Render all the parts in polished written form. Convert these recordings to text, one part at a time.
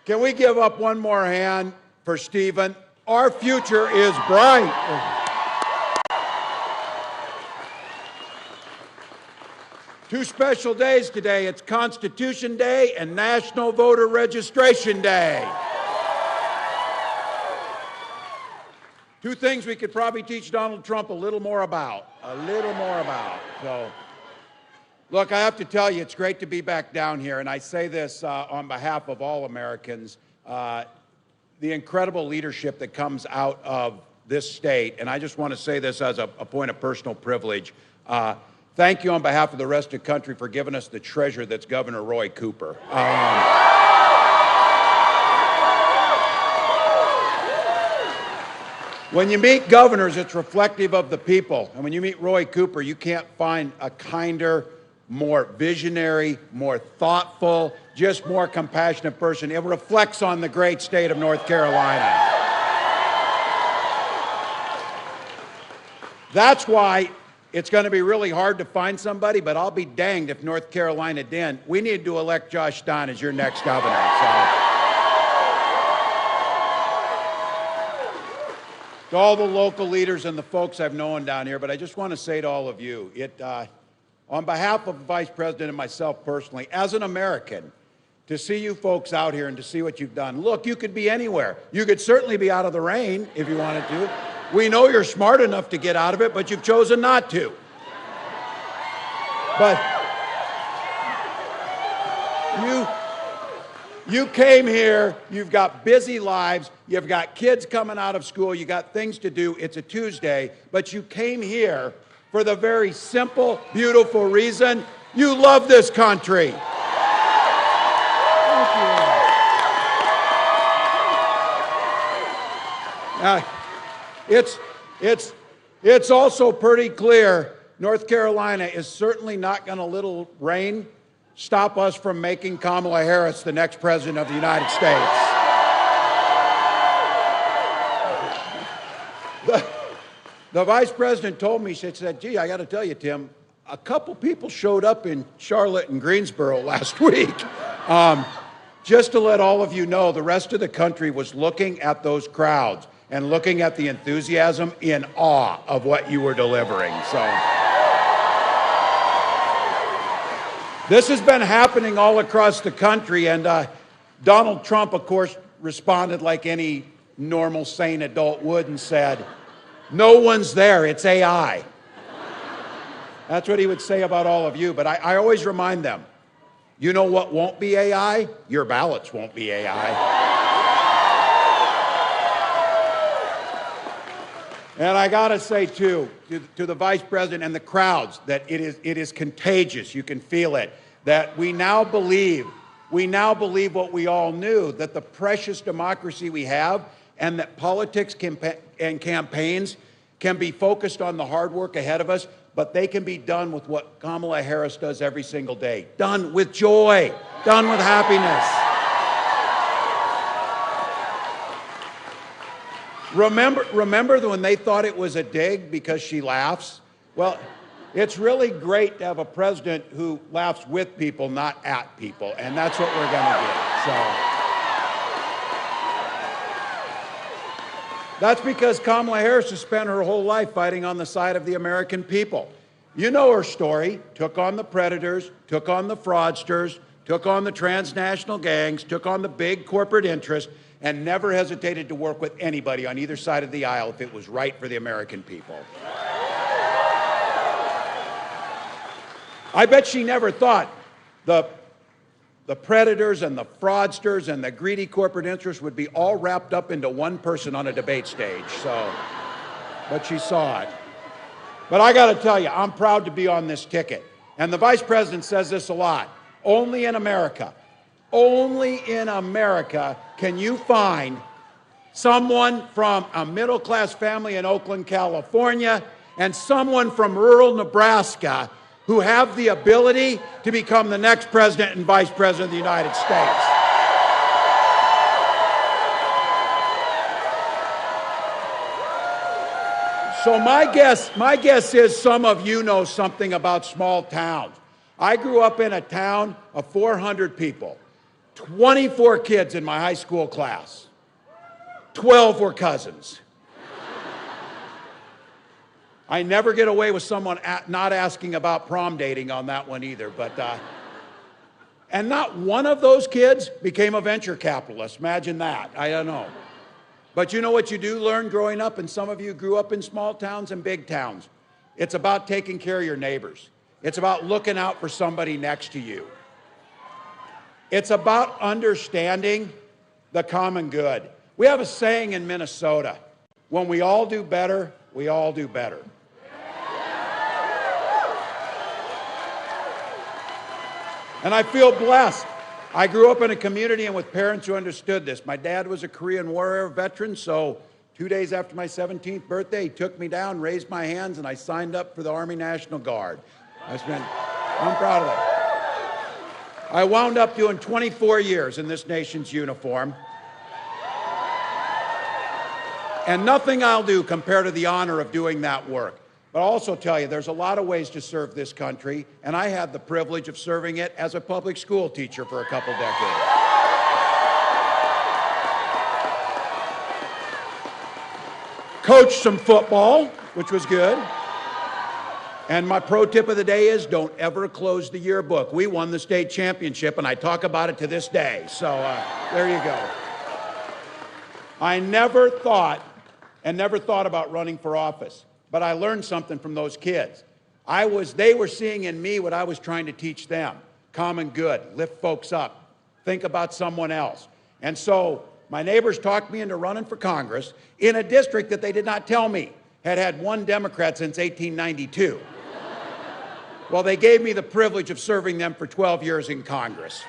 Can we give up one more hand for Stephen? Our future is bright. Two special days today. It's Constitution Day and National Voter Registration Day. Two things we could probably teach Donald Trump a little more about. So, look, I have to tell you, it's great to be back down here, and I say this on behalf of all Americans. The incredible leadership that comes out of this state, and I just want to say this as a point of personal privilege. Thank you on behalf of the rest of the country for giving us the treasure that's Governor Roy Cooper. When you meet governors, it's reflective of the people. And when you meet Roy Cooper, you can't find a kinder, more visionary, more thoughtful, just more compassionate person. It reflects on the great state of North Carolina. That's why it's going to be really hard to find somebody, but I'll be danged if North Carolina didn't. We need to elect Josh Stein as your next governor. To all the local leaders and the folks I've known down here, but I just want to say to all of you, on behalf of the Vice President and myself personally, as an American, to see you folks out here and to see what you've done. Look, you could be anywhere. You could certainly be out of the rain if you wanted to. We know you're smart enough to get out of it, but you've chosen not to. But you came here, you've got busy lives, you've got kids coming out of school, you got things to do, it's a Tuesday, but you came here for the very simple, beautiful reason you love this country. Thank you. It's also pretty clear North Carolina is certainly not going to let rain stop us from making Kamala Harris the next president of the United States. The vice president told me, she said, gee, I got to tell you, Tim, a couple people showed up in Charlotte and Greensboro last week. Just to let all of you know, the rest of the country was looking at those crowds and looking at the enthusiasm in awe of what you were delivering. So this has been happening all across the country, and Donald Trump, of course, responded like any normal, sane adult would and said, no one's there, it's AI. That's what he would say about all of you, but I always remind them, you know what won't be AI? Your ballots won't be AI. And I got to say, too, to the Vice President and the crowds, that it is contagious. You can feel it. That we now believe what we all knew, that the precious democracy we have and that politics and campaigns can be focused on the hard work ahead of us, but they can be done with what Kamala Harris does every single day. Done with joy, done with happiness. Remember when they thought it was a dig because she laughs? Well, it's really great to have a president who laughs with people, not at people, and that's what we're going to get. So that's because Kamala Harris has spent her whole life fighting on the side of the American people. You know her story. Took on the predators, took on the fraudsters, took on the transnational gangs, took on the big corporate interests, and never hesitated to work with anybody on either side of the aisle if it was right for the American people. I bet she never thought the predators and the fraudsters and the greedy corporate interests would be all wrapped up into one person on a debate stage. But she saw it. But I got to tell you, I'm proud to be on this ticket. And the Vice President says this a lot. Only in America can you find someone from a middle-class family in Oakland, California, and someone from rural Nebraska who have the ability to become the next president and vice president of the United States. So my guess is some of you know something about small towns. I grew up in a town of 400 people. 24 kids in my high school class. 12 were cousins. I never get away with someone not asking about prom dating on that one either, and not one of those kids became a venture capitalist. Imagine that. I don't know. But you know what you do learn growing up, and some of you grew up in small towns and big towns. It's about taking care of your neighbors. It's about looking out for somebody next to you. It's about understanding the common good. We have a saying in Minnesota, when we all do better, we all do better. And I feel blessed. I grew up in a community and with parents who understood this. My dad was a Korean War veteran, so 2 days after my 17th birthday, he took me down, raised my hands, and I signed up for the Army National Guard. I'm proud of that. I wound up doing 24 years in this nation's uniform. And nothing I'll do compare to the honor of doing that work. But I'll also tell you, there's a lot of ways to serve this country, and I had the privilege of serving it as a public school teacher for a couple decades. Coached some football, which was good. And my pro tip of the day is don't ever close the yearbook. We won the state championship, and I talk about it to this day. So there you go. I never thought about running for office. But I learned something from those kids. They were seeing in me what I was trying to teach them. Common good, lift folks up, think about someone else. And so my neighbors talked me into running for Congress in a district that they did not tell me had had one Democrat since 1892. Well, they gave me the privilege of serving them for 12 years in Congress.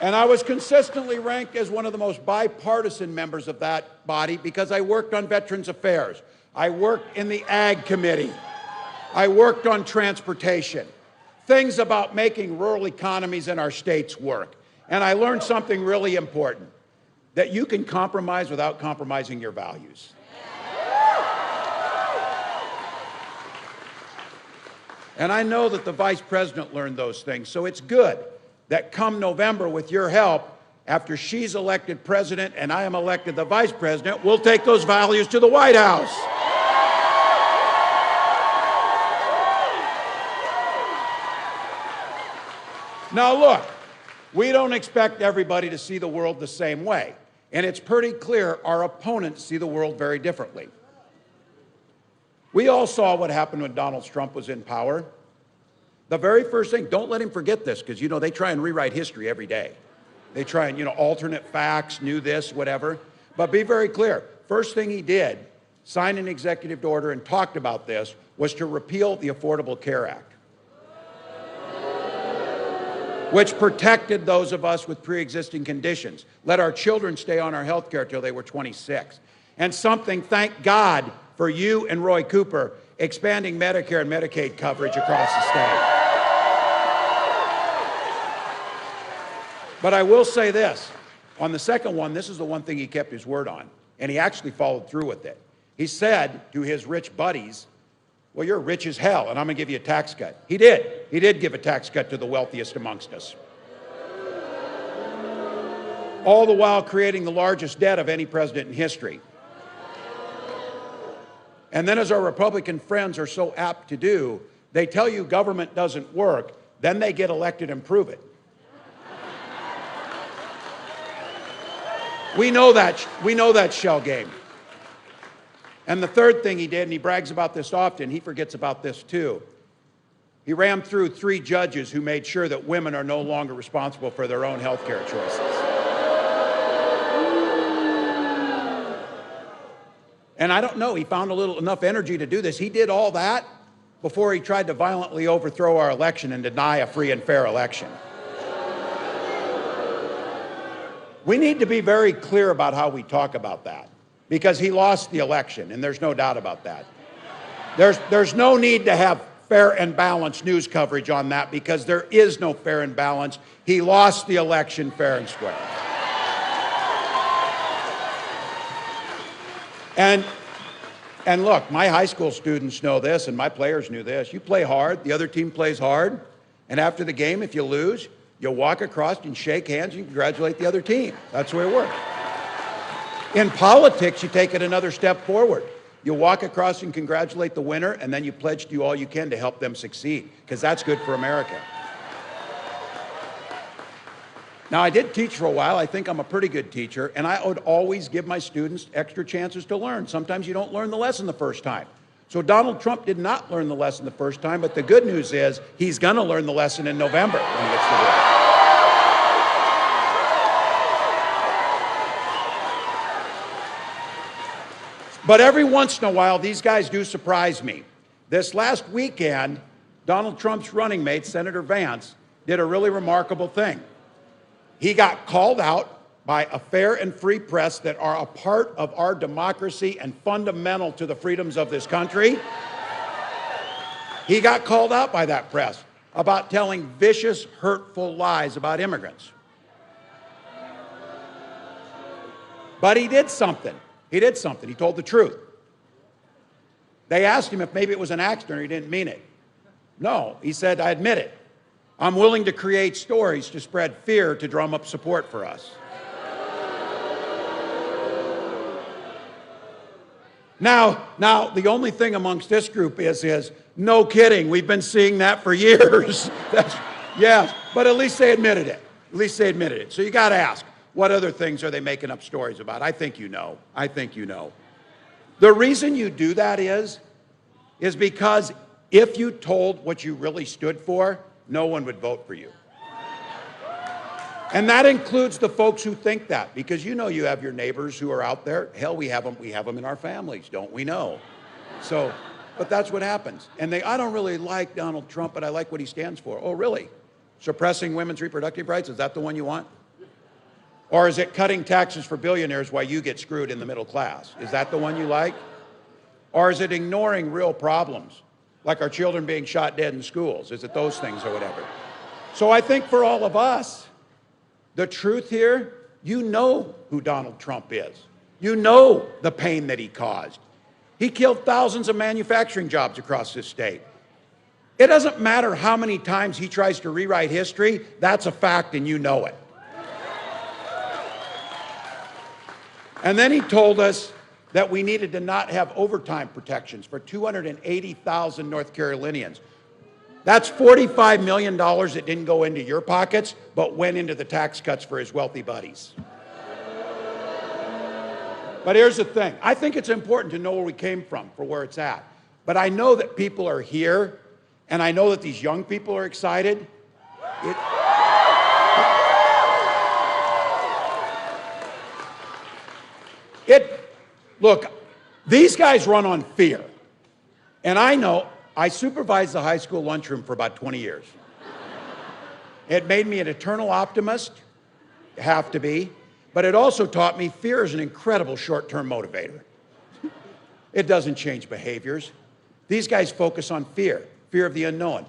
And I was consistently ranked as one of the most bipartisan members of that body because I worked on Veterans Affairs. I worked in the Ag Committee. I worked on transportation. Things about making rural economies in our states work. And I learned something really important, that you can compromise without compromising your values. And I know that the Vice President learned those things, so it's good that come November, with your help, after she's elected president and I am elected the vice president, we'll take those values to the White House. Now look, we don't expect everybody to see the world the same way. And it's pretty clear our opponents see the world very differently. We all saw what happened when Donald Trump was in power. The very first thing, don't let him forget this, because, you know, they try and rewrite history every day. They try and, alternate facts, new this, whatever. But be very clear. First thing he did, signed an executive order and talked about this, was to repeal the Affordable Care Act, which protected those of us with pre-existing conditions, let our children stay on our health care till they were 26. And something, thank God for you and Roy Cooper, expanding Medicare and Medicaid coverage across the state. But I will say this, on the second one, this is the one thing he kept his word on, and he actually followed through with it. He said to his rich buddies, well, you're rich as hell, and I'm gonna give you a tax cut. He did. He did give a tax cut to the wealthiest amongst us. All the while creating the largest debt of any president in history. And then, as our Republican friends are so apt to do, they tell you government doesn't work, then they get elected and prove it. We know that shell game. And the third thing he did, and he brags about this often, he forgets about this too. He rammed through 3 judges who made sure that women are no longer responsible for their own health care choices. And I don't know, he found enough energy to do this. He did all that before he tried to violently overthrow our election and deny a free and fair election. We need to be very clear about how we talk about that, because he lost the election, and there's no doubt about that. There's no need to have fair and balanced news coverage on that, because there is no fair and balance. He lost the election fair and square. And look, my high school students know this, and my players knew this. You play hard, the other team plays hard, and after the game, if you lose, you'll walk across and shake hands and congratulate the other team. That's the way it works. In politics, you take it another step forward. You walk across and congratulate the winner, and then you pledge to do all you can to help them succeed, because that's good for America. Now, I did teach for a while. I think I'm a pretty good teacher, and I would always give my students extra chances to learn. Sometimes you don't learn the lesson the first time. So Donald Trump did not learn the lesson the first time, but the good news is he's going to learn the lesson in November when he gets to do it. But every once in a while, these guys do surprise me. This last weekend, Donald Trump's running mate, Senator Vance, did a really remarkable thing. He got called out by a fair and free press that are a part of our democracy and fundamental to the freedoms of this country. He got called out by that press about telling vicious, hurtful lies about immigrants. But he did something. He did something. He told the truth. They asked him if maybe it was an accident or he didn't mean it. No, he said, I admit it. I'm willing to create stories to spread fear to drum up support for us. Now, the only thing amongst this group is no kidding, we've been seeing that for years. Yes, but at least they admitted it. At least they admitted it. So you got to ask, what other things are they making up stories about? I think you know. I think you know. The reason you do that is because if you told what you really stood for, no one would vote for you. And that includes the folks who think that, because you know you have your neighbors who are out there. Hell, we have them in our families, don't we know? So, but that's what happens. And I don't really like Donald Trump, but I like what he stands for. Oh, really? Suppressing women's reproductive rights, is that the one you want? Or is it cutting taxes for billionaires while you get screwed in the middle class? Is that the one you like? Or is it ignoring real problems, like our children being shot dead in schools? Is it those things or whatever? So I think for all of us, the truth here, you know who Donald Trump is. You know the pain that he caused. He killed thousands of manufacturing jobs across this state. It doesn't matter how many times he tries to rewrite history, that's a fact and you know it. And then he told us that we needed to not have overtime protections for 280,000 North Carolinians. That's $45 million that didn't go into your pockets, but went into the tax cuts for his wealthy buddies. But here's the thing. I think it's important to know where we came from for where it's at. But I know that people are here, and I know that these young people are excited. Look, these guys run on fear. And I know, I supervised the high school lunchroom for about 20 years. It made me an eternal optimist, have to be, but it also taught me fear is an incredible short-term motivator. It doesn't change behaviors. These guys focus on fear of the unknown.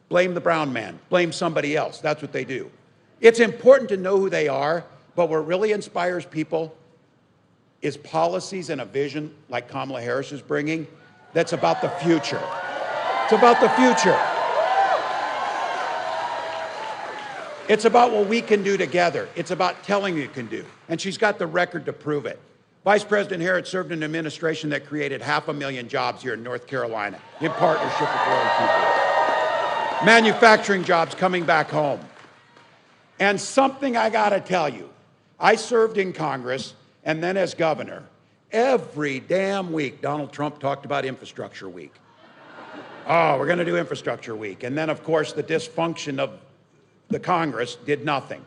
Blame the brown man, blame somebody else. That's what they do. It's important to know who they are, but what really inspires people is policies and a vision like Kamala Harris is bringing that's about the future. It's about the future. It's about what we can do together. It's about telling you can do. And she's got the record to prove it. Vice President Harris served in an administration that created 500,000 jobs here in North Carolina in partnership with rural people. Manufacturing jobs coming back home. And something I gotta tell you, I served in Congress and then as governor. Every damn week, Donald Trump talked about Infrastructure Week. Oh, we're going to do Infrastructure Week. And then, of course, the dysfunction of the Congress did nothing.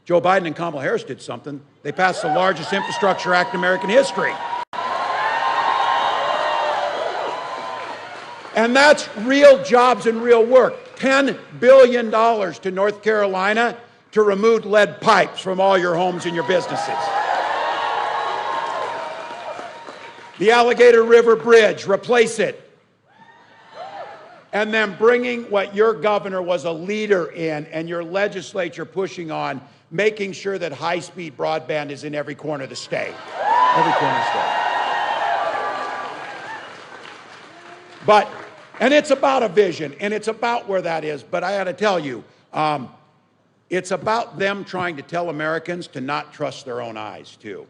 Joe Biden and Kamala Harris did something. They passed the largest infrastructure act in American history. And that's real jobs and real work. $10 billion to North Carolina to remove lead pipes from all your homes and your businesses. The Alligator River Bridge, replace it. And then bringing what your governor was a leader in and your legislature pushing on, making sure that high-speed broadband is in every corner of the state. Every corner of the state. But, and it's about a vision, and it's about where that is. But I got to tell you, it's about them trying to tell Americans to not trust their own eyes, too.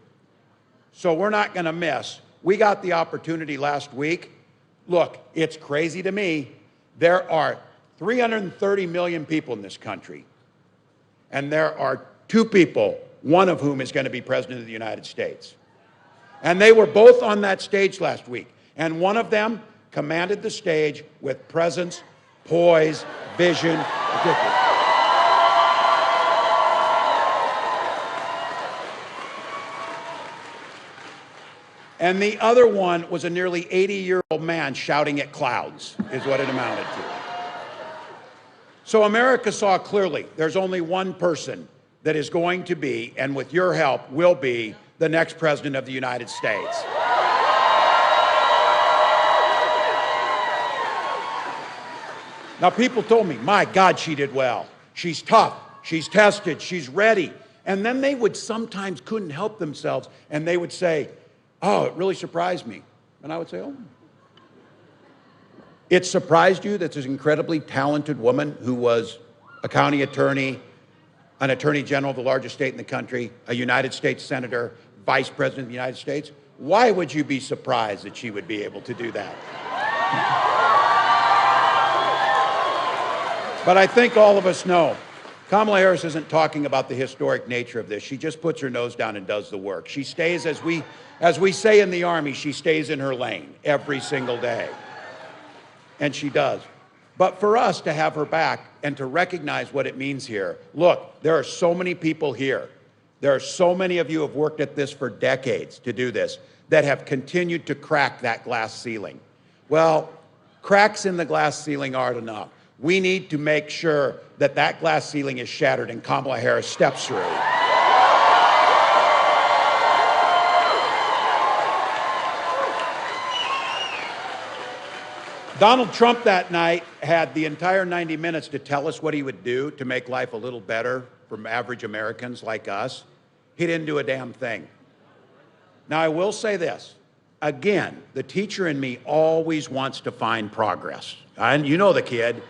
So we're not going to miss. We got the opportunity last week. Look, it's crazy to me. There are 330 million people in this country, and there are two people, one of whom is going to be president of the United States. And they were both on that stage last week, and one of them commanded the stage with presence, poise, vision, ridiculous. And the other one was a nearly 80-year-old man shouting at clouds, is what it amounted to. So America saw clearly there's only one person that is going to be, and with your help, will be the next president of the United States. Now, people told me, my God, she did well. She's tough, she's tested, she's ready. And then they would sometimes couldn't help themselves, and they would say, oh, it really surprised me. And I would say, oh. It surprised you that this incredibly talented woman who was a county attorney, an attorney general of the largest state in the country, a United States senator, vice president of the United States, why would you be surprised that she would be able to do that? But I think all of us know Kamala Harris isn't talking about the historic nature of this. She just puts her nose down and does the work. She stays, as we say in the Army, she stays in her lane every single day. And she does. But for us to have her back and to recognize what it means here, look, there are so many people here. There are so many of you who have worked at this for decades to do this that have continued to crack that glass ceiling. Well, cracks in the glass ceiling aren't enough. We need to make sure that that glass ceiling is shattered and Kamala Harris steps through. Donald Trump that night had the entire 90 minutes to tell us what he would do to make life a little better for average Americans like us. He didn't do a damn thing. Now, I will say this. Again, the teacher in me always wants to find progress. And you know the kid.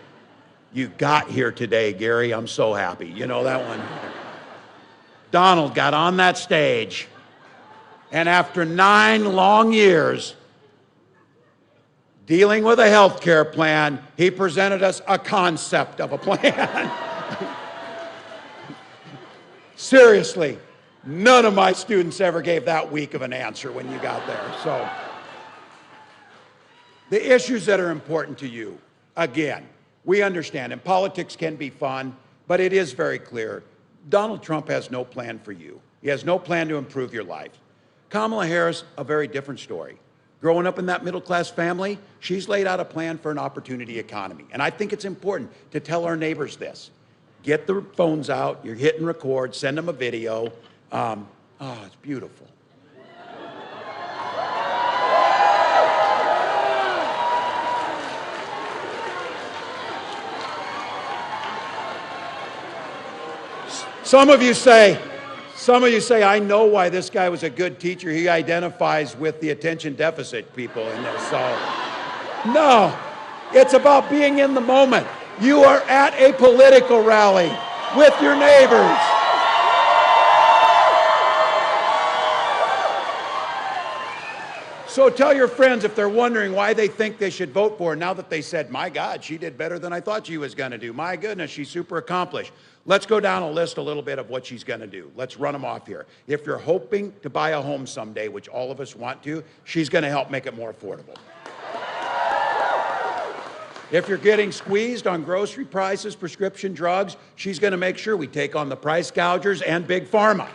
You got here today, Gary. I'm so happy. You know that one. Donald got on that stage, and after 9 long years dealing with a health care plan, he presented us a concept of a plan. Seriously, none of my students ever gave that weak of an answer when you got there. So, the issues that are important to you, again, we understand, and politics can be fun, but it is very clear. Donald Trump has no plan for you. He has no plan to improve your life. Kamala Harris, a very different story. Growing up in that middle-class family, she's laid out a plan for an opportunity economy. And I think it's important to tell our neighbors this. Get the phones out, you're hitting record, send them a video. Oh, it's beautiful. Some of you say, I know why this guy was a good teacher. He identifies with the attention deficit people in this. So, no, it's about being in the moment. You are at a political rally with your neighbors. So tell your friends if they're wondering why they think they should vote for her now that they said, my God, she did better than I thought she was going to do. My goodness, she's super accomplished. Let's go down a list a little bit of what she's going to do. Let's run them off here. If you're hoping to buy a home someday, which all of us want to, she's going to help make it more affordable. If you're getting squeezed on grocery prices, prescription drugs, she's going to make sure we take on the price gougers and Big Pharma.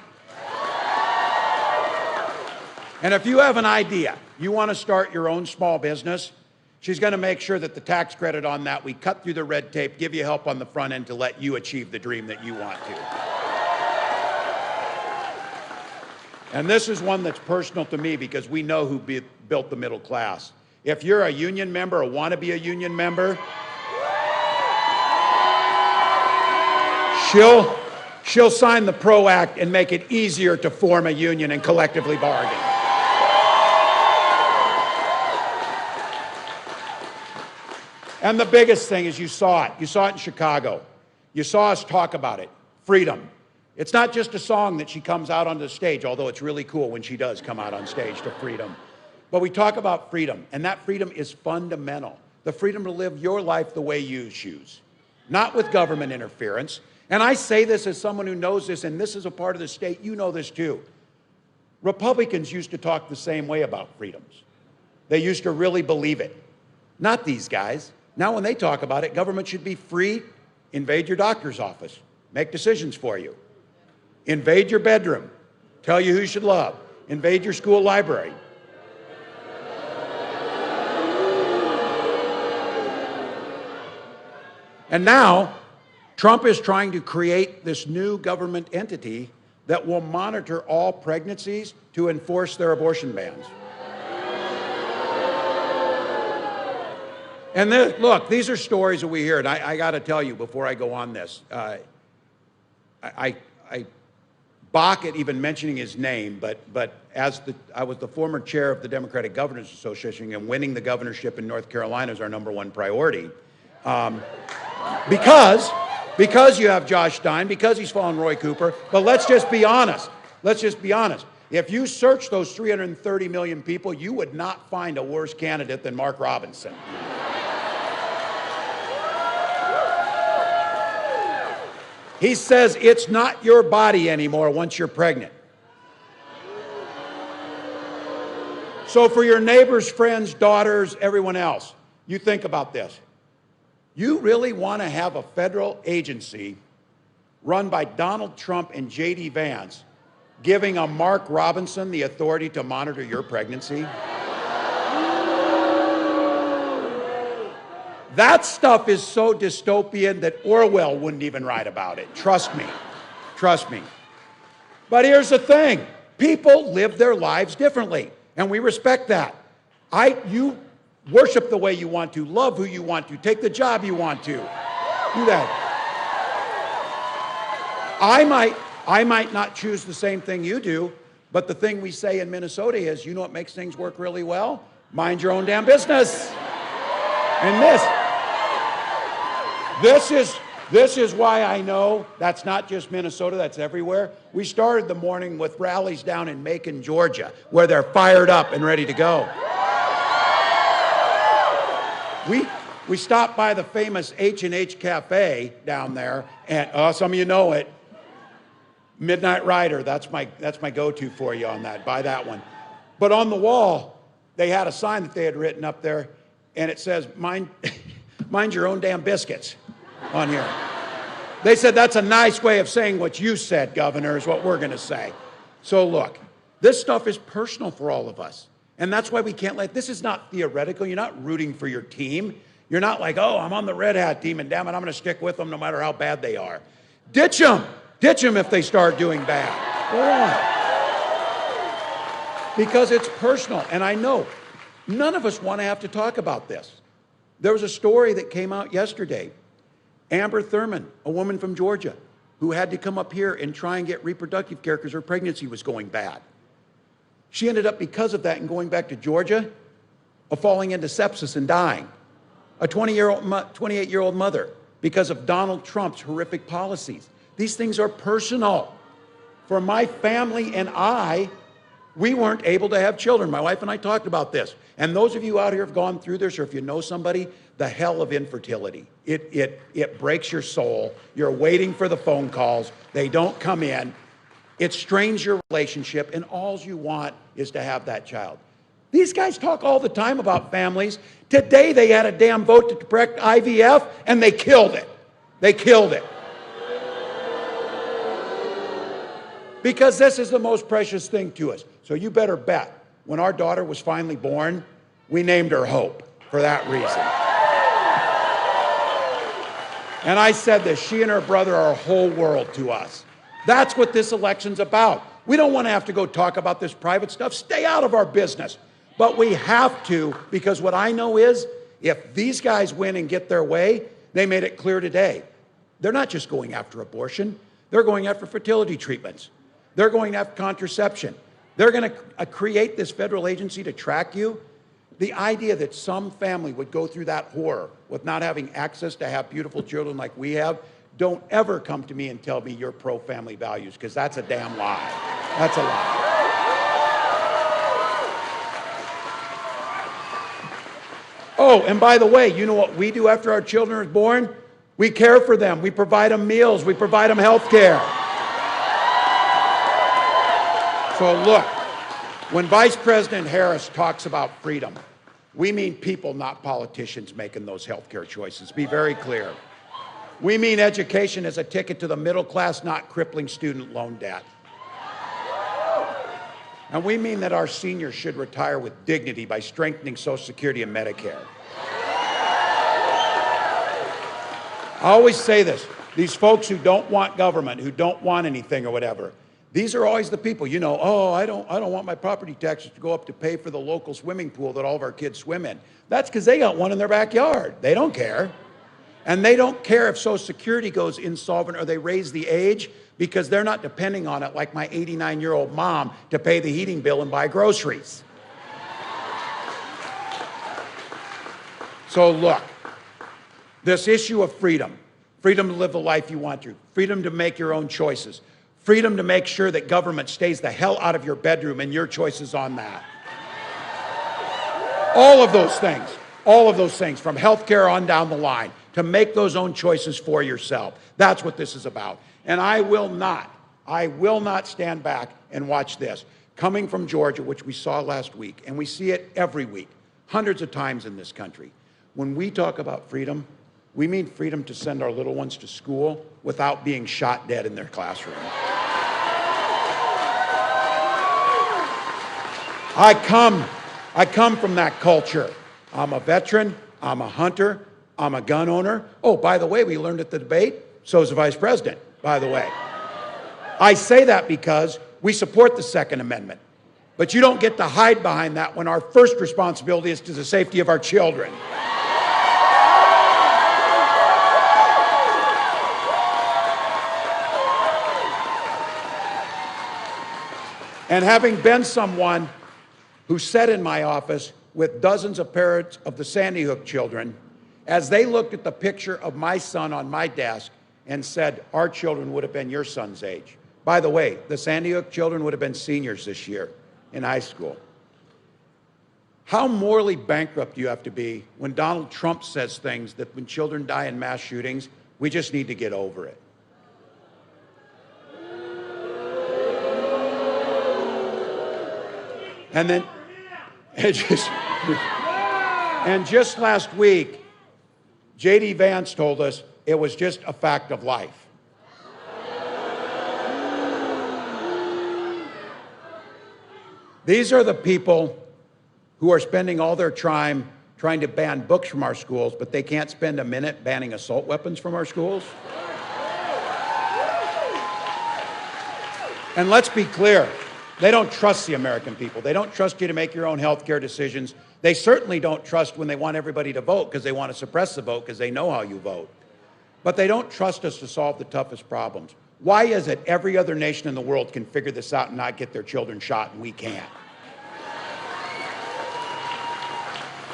And if you have an idea, you want to start your own small business, she's going to make sure that the tax credit on that, we cut through the red tape, give you help on the front end to let you achieve the dream that you want to. And this is one that's personal to me because we know who built the middle class. If you're a union member or want to be a union member, she'll sign the PRO Act and make it easier to form a union and collectively bargain. And the biggest thing is you saw it. You saw it in Chicago. You saw us talk about it. Freedom. It's not just a song that she comes out on the stage, although it's really cool when she does come out on stage to freedom. But we talk about freedom, and that freedom is fundamental. The freedom to live your life the way you choose, not with government interference. And I say this as someone who knows this, and this is a part of the state, you know this too. Republicans used to talk the same way about freedoms. They used to really believe it. Not these guys. Now when they talk about it, government should be free. Invade your doctor's office. Make decisions for you. Invade your bedroom. Tell you who you should love. Invade your school library. And now, Trump is trying to create this new government entity that will monitor all pregnancies to enforce their abortion bans. And look, these are stories that we hear, and I got to tell you before I go on this, I balk at even mentioning his name, but I was the former chair of the Democratic Governors Association, and winning the governorship in North Carolina is our #1 priority. Because you have Josh Stein, because he's following Roy Cooper, but let's just be honest. Let's just be honest. If you search those 330 million people, you would not find a worse candidate than Mark Robinson. He says it's not your body anymore once you're pregnant. So for your neighbors, friends, daughters, everyone else, you think about this. You really want to have a federal agency run by Donald Trump and J.D. Vance giving a Mark Robinson the authority to monitor your pregnancy? That stuff is so dystopian that Orwell wouldn't even write about it. Trust me. Trust me. But here's the thing. People live their lives differently, and we respect that. You worship the way you want to, love who you want to, take the job you want to. Do that. I might not choose the same thing you do, but the thing we say in Minnesota is, you know what makes things work really well? Mind your own damn business. And this is why I know that's not just Minnesota, that's everywhere. We started the morning with rallies down in Macon, Georgia, where they're fired up and ready to go. We stopped by the famous H&H Cafe down there, and some of you know it. Midnight Rider, that's my go-to for you on that. Buy that one. But on the wall, they had a sign that they had written up there, and it says, mind your own damn biscuits on here. They said that's a nice way of saying what you said, Governor, is what we're going to say. So look, this stuff is personal for all of us. And that's why we can't this is not theoretical. You're not rooting for your team. You're not like, oh, I'm on the Red Hat team, and damn it, I'm going to stick with them no matter how bad they are. Ditch them. Ditch them if they start doing bad. Go on. Because it's personal. And I know none of us want to have to talk about this. There was a story that came out yesterday. Amber Thurman, a woman from Georgia, who had to come up here and try and get reproductive care because her pregnancy was going bad. She ended up, because of that, and going back to Georgia, of falling into sepsis and dying. A 28-year-old mother, because of Donald Trump's horrific policies. These things are personal. For my family and we weren't able to have children. My wife and I talked about this. And those of you out here have gone through this, or if you know somebody, the hell of infertility. It breaks your soul. You're waiting for the phone calls. They don't come in. It strains your relationship, and all you want is to have that child. These guys talk all the time about families. Today they had a damn vote to correct IVF, and they killed it. They killed it. Because this is the most precious thing to us. So you better bet, when our daughter was finally born, we named her Hope for that reason. And I said this, she and her brother are a whole world to us. That's what this election's about. We don't want to have to go talk about this private stuff. Stay out of our business. But we have to, because what I know is, if these guys win and get their way, they made it clear today, they're not just going after abortion. They're going after fertility treatments. They're going after contraception. They're going to create this federal agency to track you. The idea that some family would go through that horror with not having access to have beautiful children like we have, don't ever come to me and tell me you're pro-family values, because that's a damn lie. That's a lie. Oh, and by the way, you know what we do after our children are born? We care for them. We provide them meals. We provide them health care. So look, when Vice President Harris talks about freedom, we mean people, not politicians, making those health care choices. Be very clear. We mean education as a ticket to the middle class, not crippling student loan debt. And we mean that our seniors should retire with dignity by strengthening Social Security and Medicare. I always say this, these folks who don't want government, who don't want anything or whatever, these are always the people, you know, oh, I don't want my property taxes to go up to pay for the local swimming pool that all of our kids swim in. That's because they got one in their backyard. They don't care. And they don't care if Social Security goes insolvent or they raise the age, because they're not depending on it like my 89-year-old mom to pay the heating bill and buy groceries. So look, this issue of freedom, freedom to live the life you want to, freedom to make your own choices, freedom to make sure that government stays the hell out of your bedroom and your choices on that. All of those things from healthcare on down the line, to make those own choices for yourself. That's what this is about. And I will not stand back and watch this. Coming from Georgia, which we saw last week, and we see it every week, hundreds of times in this country. When we talk about freedom, we mean freedom to send our little ones to school without being shot dead in their classroom. I come from that culture. I'm a veteran, I'm a hunter, I'm a gun owner. Oh, by the way, we learned at the debate, so is the vice president, by the way. I say that because we support the Second Amendment, but you don't get to hide behind that when our first responsibility is to the safety of our children. And having been someone who sat in my office with dozens of parents of the Sandy Hook children, as they looked at the picture of my son on my desk and said, our children would have been your son's age. By the way, the Sandy Hook children would have been seniors this year in high school. How morally bankrupt do you have to be when Donald Trump says things that when children die in mass shootings, we just need to get over it? And then, and just last week, J.D. Vance told us it was just a fact of life. These are the people who are spending all their time trying to ban books from our schools, but they can't spend a minute banning assault weapons from our schools. And let's be clear, they don't trust the American people. They don't trust you to make your own health care decisions. They certainly don't trust when they want everybody to vote because they want to suppress the vote because they know how you vote. But they don't trust us to solve the toughest problems. Why is it every other nation in the world can figure this out and not get their children shot and we can't?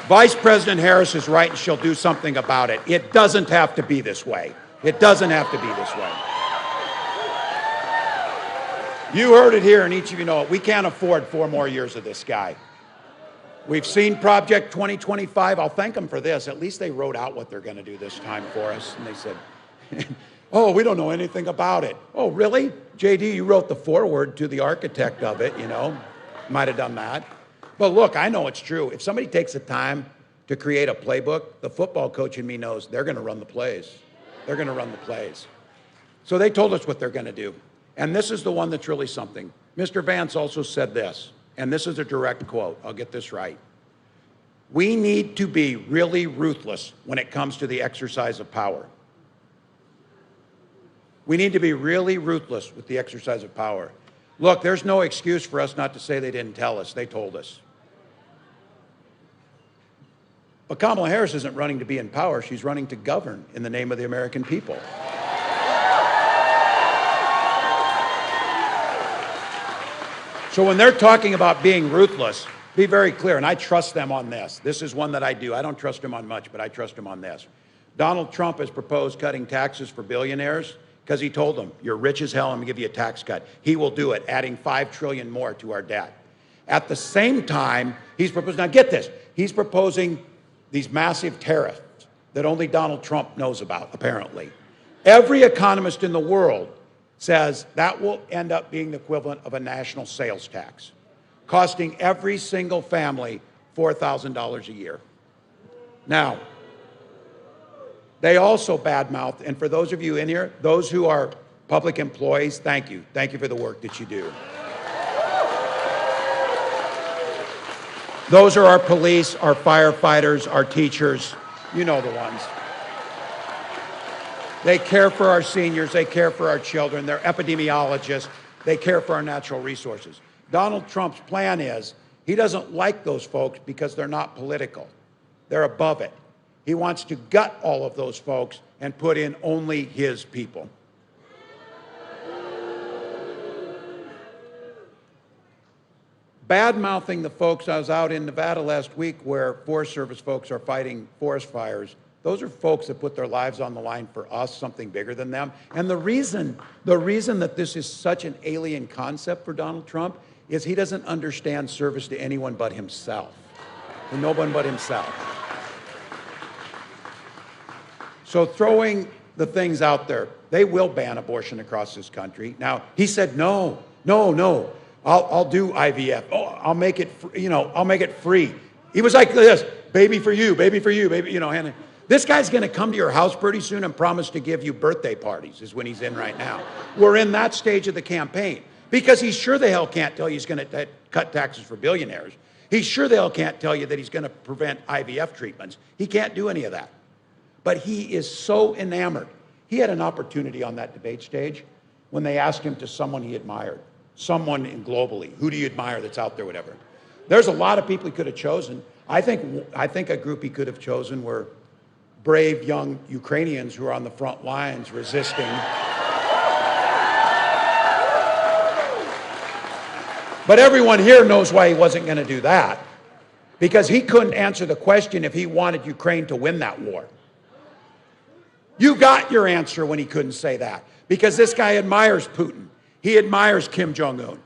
Vice President Harris is right and she'll do something about it. It doesn't have to be this way. It doesn't have to be this way. You heard it here and each of you know it. We can't afford 4 more years of this guy. We've seen Project 2025. I'll thank them for this. At least they wrote out what they're going to do this time for us. And they said, oh, we don't know anything about it. Oh, really? JD, you wrote the foreword to the architect of it, you know. Might have done that. But look, I know it's true. If somebody takes the time to create a playbook, the football coach in me knows they're going to run the plays. They're going to run the plays. So they told us what they're going to do. And this is the one that's really something. Mr. Vance also said this, and this is a direct quote. I'll get this right. We need to be really ruthless when it comes to the exercise of power. We need to be really ruthless with the exercise of power. Look, there's no excuse for us not to say they didn't tell us. They told us. But Kamala Harris isn't running to be in power. She's running to govern in the name of the American people. So when they're talking about being ruthless, be very clear, and I trust them on this. This is one that I do. I don't trust him on much, but I trust him on this. Donald Trump has proposed cutting taxes for billionaires because he told them, you're rich as hell, I'm gonna give you a tax cut. He will do it, adding $5 trillion more to our debt. At the same time, he's proposing, now get this, he's proposing these massive tariffs that only Donald Trump knows about, apparently. Every economist in the world says that will end up being the equivalent of a national sales tax, costing every single family $4,000 a year. Now, they also badmouth, and for those of you in here, those who are public employees, thank you. Thank you for the work that you do. Those are our police, our firefighters, our teachers, you know the ones. They care for our seniors, they care for our children, they're epidemiologists, they care for our natural resources. Donald Trump's plan is, he doesn't like those folks because they're not political. They're above it. He wants to gut all of those folks and put in only his people. Bad-mouthing the folks, I was out in Nevada last week where Forest Service folks are fighting forest fires. Those are folks that put their lives on the line for us, something bigger than them. And the reason that this is such an alien concept for Donald Trump is he doesn't understand service to anyone but himself. To no one but himself. So throwing the things out there, they will ban abortion across this country. Now, he said, no, I'll do IVF. Oh, I'll make it, I'll make it free. He was like this, baby for you, baby, and this guy's gonna come to your house pretty soon and promise to give you birthday parties, is when he's in right now. We're in that stage of the campaign because he sure the hell can't tell you he's gonna cut taxes for billionaires. He sure the hell can't tell you that he's gonna prevent IVF treatments. He can't do any of that. But he is so enamored. He had an opportunity on that debate stage when they asked him to someone he admired, someone globally. Who do you admire that's out there, whatever. There's a lot of people he could have chosen. I think a group he could have chosen were brave young Ukrainians who are on the front lines resisting. But everyone here knows why he wasn't going to do that. Because he couldn't answer the question if he wanted Ukraine to win that war. You got your answer when he couldn't say that. Because this guy admires Putin. He admires Kim Jong-un.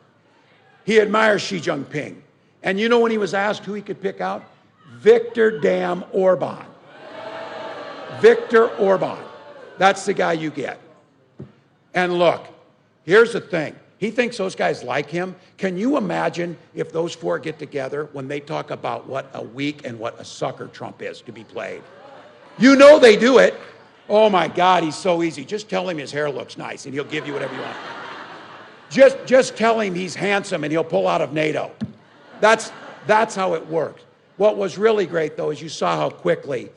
He admires Xi Jinping. And you know when he was asked who he could pick out? Viktor damn Orban. Viktor Orban. That's the guy you get. And look, here's the thing. He thinks those guys like him. Can you imagine if those four get together when they talk about what a weak and what a sucker Trump is to be played? You know they do it. Oh my God, he's so easy. Just tell him his hair looks nice and he'll give you whatever you want. Just tell him he's handsome and he'll pull out of NATO. That's how it works. What was really great though is you saw how quickly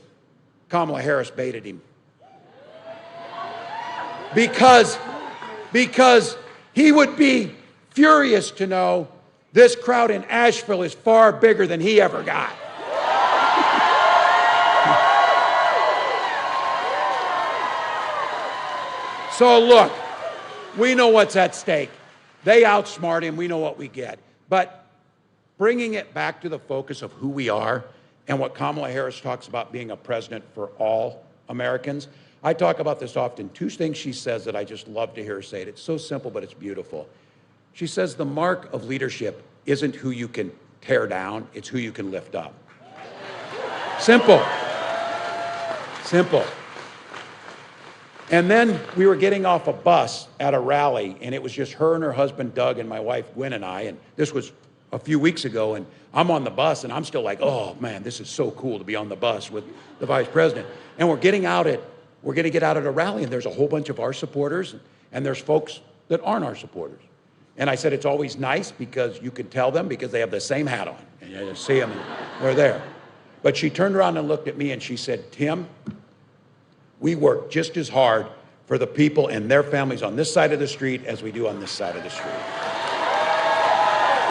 Kamala Harris baited him. Because he would be furious to know this crowd in Asheville is far bigger than he ever got. So look, we know what's at stake. They outsmart him, we know what we get. But bringing it back to the focus of who we are and what Kamala Harris talks about being a president for all Americans, I talk about this often. Two things she says that I just love to hear her say it. It's so simple, but it's beautiful. She says the mark of leadership isn't who you can tear down, it's who you can lift up. Simple. Simple. And then we were getting off a bus at a rally, and it was just her and her husband, Doug, and my wife, Gwen, and I, and this was a few weeks ago, and I'm on the bus, and I'm still like, oh, man, this is so cool to be on the bus with the vice president. And we're going to get out at a rally, and there's a whole bunch of our supporters, and there's folks that aren't our supporters. And I said, it's always nice because you can tell them because they have the same hat on, and you just see them, and they're there. But she turned around and looked at me, and she said, Tim, we work just as hard for the people and their families on this side of the street as we do on this side of the street.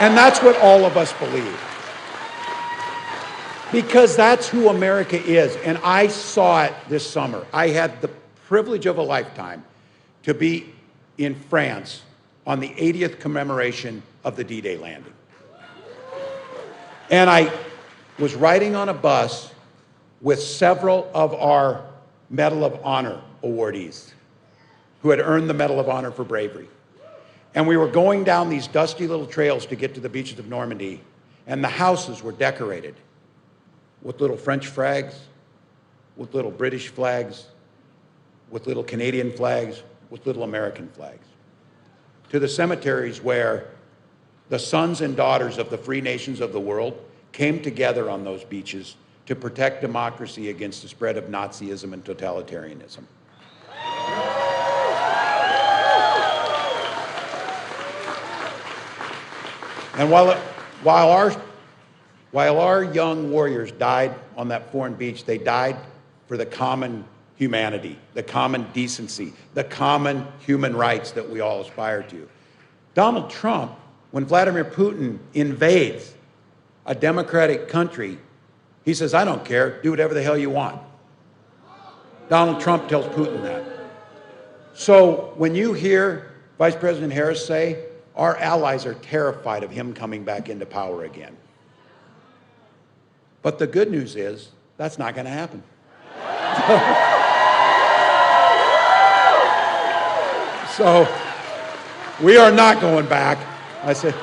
And that's what all of us believe. Because that's who America is. And I saw it this summer. I had the privilege of a lifetime to be in France on the 80th commemoration of the D-Day landing. And I was riding on a bus with several of our Medal of Honor awardees who had earned the Medal of Honor for bravery. And we were going down these dusty little trails to get to the beaches of Normandy, and the houses were decorated with little French flags, with little British flags, with little Canadian flags, with little American flags. To the cemeteries where the sons and daughters of the free nations of the world came together on those beaches to protect democracy against the spread of Nazism and totalitarianism. And while our young warriors died on that foreign beach, they died for the common humanity, the common decency, the common human rights that we all aspire to. Donald Trump, when Vladimir Putin invades a democratic country, he says, I don't care, do whatever the hell you want. Donald Trump tells Putin that. So when you hear Vice President Harris say, our allies are terrified of him coming back into power again. But the good news is, that's not going to happen. So we are not going back. I said,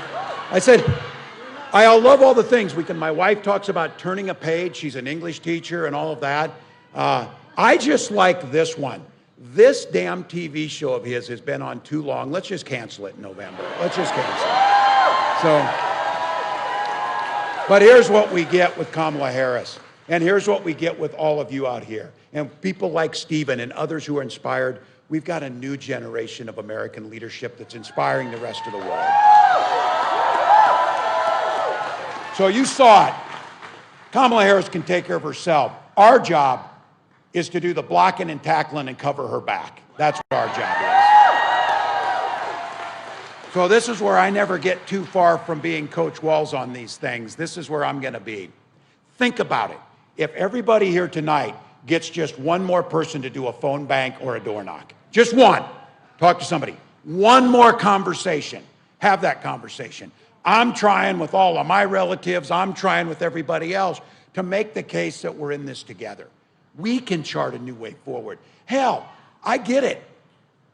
I love all the things. My wife talks about turning a page. She's an English teacher and all of that. I just like this one. This damn TV show of his has been on too long. Let's just cancel it in November. Let's just cancel it. But here's what we get with Kamala Harris. And here's what we get with all of you out here. And people like Stephen and others who are inspired. We've got a new generation of American leadership that's inspiring the rest of the world. So you saw it. Kamala Harris can take care of herself. Our job is to do the blocking and tackling and cover her back. That's what our job is. So this is where I never get too far from being Coach Walz on these things. This is where I'm going to be. Think about it. If everybody here tonight gets just one more person to do a phone bank or a door knock, just one, talk to somebody, one more conversation, have that conversation. I'm trying with all of my relatives, I'm trying with everybody else to make the case that we're in this together. We can chart a new way forward. Hell, I get it.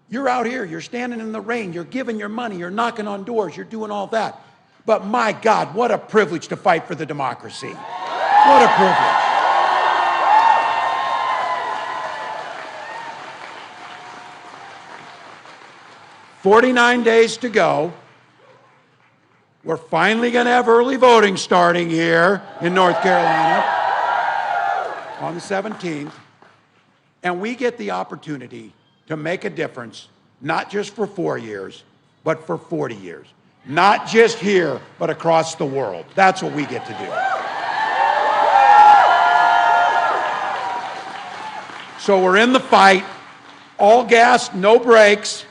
You're out here, you're standing in the rain, you're giving your money, you're knocking on doors, you're doing all that. But my God, what a privilege to fight for the democracy. What a privilege. "49 days to go. We're finally going to have early voting starting here in North Carolina on the 17th. And we get the opportunity to make a difference, not just for 4 years, but for 40 years. Not just here, but across the world. That's what we get to do. So we're in the fight, all gas, no brakes.